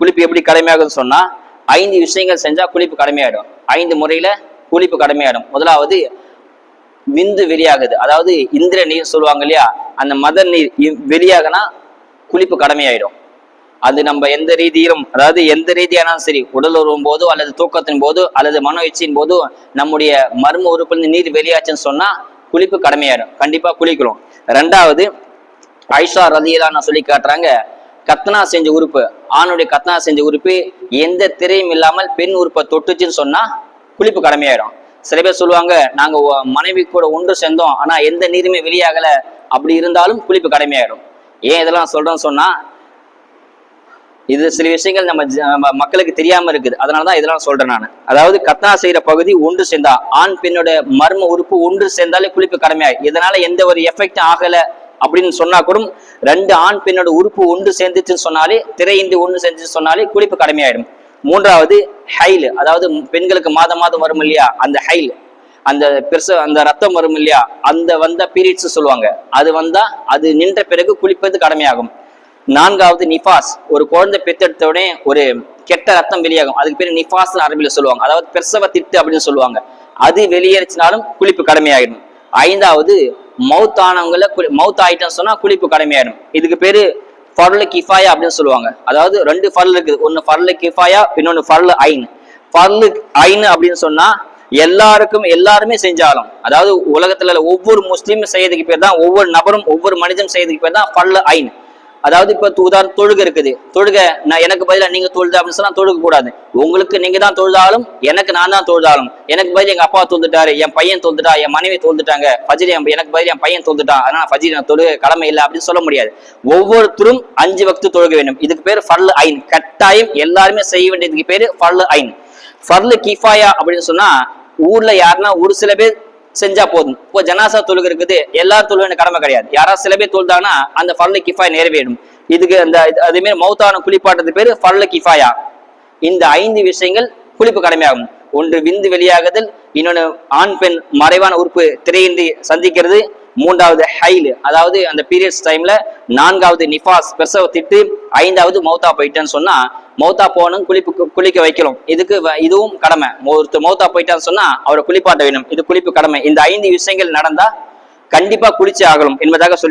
குளிப்பு எப்படி கடமையாகுதுன்னு சொன்னா 5 விஷயங்கள் செஞ்சா குளிப்பு கடமையாயிடும். 5 முறையில குளிப்பு கடமையாயிடும். முதலாவது விந்து வெளியாகுது, அதாவது இந்திர நீர் சொல்லுவாங்க இல்லையா, அந்த மத நீர் வெளியாகனா குளிப்பு கடமையாயிடும். அது நம்ம எந்த ரீதியிலும், அதாவது எந்த ரீதியானாலும் சரி, உடல் உறவும் போதோ அல்லது தூக்கத்தின் போதோ அல்லது மனோ இச்சையின் போதோ நம்முடைய மர்ம உறுப்பிலிருந்து நீர் வெளியாச்சுன்னு சொன்னா குளிப்பு கடமையாயிடும். கண்டிப்பா குளிக்கணும். 2வது ஆயிஷா ரலியல்லாஹு சொல்லி காட்டுறாங்க, கத்னா செஞ்ச உறுப்பு, ஆணுடைய கத்னா செஞ்ச உறுப்பு எந்த திரையும் இல்லாமல் பெண் உறுப்பை தொட்டுச்சுன்னு சொன்னா குளிப்பு கடமையாயிடும். சில பேர் சொல்லுவாங்க, நாங்க மனைவி கூட ஒன்று சேர்ந்தோம் ஆனா எந்த நீருமே வெளியாகல, அப்படி இருந்தாலும் குளிப்பு கடமையாயிடும். ஏன் இதெல்லாம் சொல்றோம்னு சொன்னா, இது சில விஷயங்கள் நம்ம மக்களுக்கு தெரியாம இருக்குது, அதனாலதான் இதெல்லாம் சொல்றேன் நான். அதாவது கத்னா செய்யற பகுதி ஒன்று சேர்ந்தா, ஆண் பெண்ணோட மர்ம உறுப்பு ஒன்று சேர்ந்தாலே குளிப்பு கடமையாயிடும். இதனால எந்த ஒரு எஃபெக்ட் ஆகல அப்படின்னு சொன்னா கூட, 2 ஆண் பெண்ணோட உறுப்பு ஒன்று சேர்ந்துச்சுன்னு சொன்னாலே, திரையின்றி ஒன்று சேர்ந்துச்சு சொன்னாலே குளிப்பு கடமையாயிடும். 3வது ஹைல், அதாவது பெண்களுக்கு மாதம் வரும் இல்லையா, அந்த ஹைல், அந்த அந்த ரத்தம் வரும் இல்லையா, அந்த வந்த பீரியட்ஸ் சொல்லுவாங்க, அது வந்தா அது நின்ற பிறகு குளிப்பது கடமையாகும். 4வது நிஃபாஸ், ஒரு குழந்தை பெற்றெடுத்த உடனே ஒரு கெட்ட ரத்தம் வெளியாகும், அதுக்கு பேர் நிஃபாஸ் அரபில சொல்லுவாங்க, அதாவது பிரசவ திட்டு அப்படின்னு சொல்லுவாங்க, அது வெளியேறிச்சினாலும் குளிப்பு கடமையாயிடும். 5வது மவுத் ஆயிட்டம்னு சொன்னா குளிப்பு கடமையாயிடும். இதுக்கு பேரு ஃபர்லு கிஃபாயா அப்படின்னு சொல்லுவாங்க. அதாவது 2 ஃபர்ல் இருக்குது, ஒன்னு ஃபர்லு கிஃபாயா, இன்னொன்னு ஃபர்லு ஐன். ஃபர்லு ஐன் அப்படின்னு சொன்னா எல்லாருமே செஞ்சாலும், அதாவது உலகத்துல ஒவ்வொரு முஸ்லீமும் செய்யறதுக்கு பேர் தான், ஒவ்வொரு நபரும் ஒவ்வொரு மனிதனும் செய்யறதுக்கு பேர் தான் ஃபர்லு ஐன். அதாவது இப்ப உதாரணம் தொழுகை இருக்குது, தொழுகை நான் எனக்கு பதிலா நீங்க தொழுது அப்படின்னு சொன்னா தொழுக கூடாது. உங்களுக்கு நீங்க தான் தொழுதாலும், எனக்கு நான் தான் தொழுதாலும், எனக்கு பதில் எங்க அப்பா தொழுதுட்டாரு, என் பையன் தொழுதுட்டா, என் மனைவி தொழுதுட்டாங்க, ஃபஜ்ர் எனக்கு பதில் என் பையன் தொழுதுட்டான், அதனால ஃபஜ்ர் நான் தொழுகை கடமை இல்லை அப்படின்னு சொல்ல முடியாது. ஒவ்வொருத்தரும் 5 வக்து தொழுக வேண்டும். இதுக்கு பேரு ஃபர்லு ஐன், கட்டாயம் எல்லாருமே செய்ய வேண்டியதுக்கு பேரு ஃபர்லு ஐன். ஃபர்லு கிஃபாயா அப்படின்னு சொன்னா, ஊர்ல யாருன்னா ஒரு சில பேர் செஞ்சா போதும். இப்போ ஜனாசா தொழுகை இருக்குது, எல்லாரும் தொழுக கடமை கிடையாது, யாராவது சில பேர் தொழுதாங்கன்னா அந்த ஃபர்லு கிஃபாயா நிறைவேறும். இதுக்கு அந்த அதே மாதிரி மௌத்தான குளிப்பாட்டது பேரு ஃபர்லு கிஃபாயா. இந்த 5 விஷயங்கள் குளிப்பு கடமையாகும். ஒன்று விந்து வெளியாகுதல், இன்னொன்னு ஆண் பெண் மறைவான உறுப்பு திரையின்றி சந்திக்கிறது, 3வது ஹைல், அதாவது அந்த பீரியட்ஸ் டைம்ல, 4வது நிஃபாஸ் பிரசவ திட்டு, 5வது மௌத்தா போயிட்டேன்னு சொன்னா, மௌத்தா போகணும் குளிக்க வைக்கணும். இதுவும் கடமை. ஒருத்தர் மௌத்தா போயிட்டான்னு சொன்னா அவரை குளிப்பாட்ட வேணும், இது குளிப்பு கடமை. இந்த 5 விஷயங்கள் நடந்தா கண்டிப்பா குளிச்சே ஆகணும் என்பதாக சொல்லி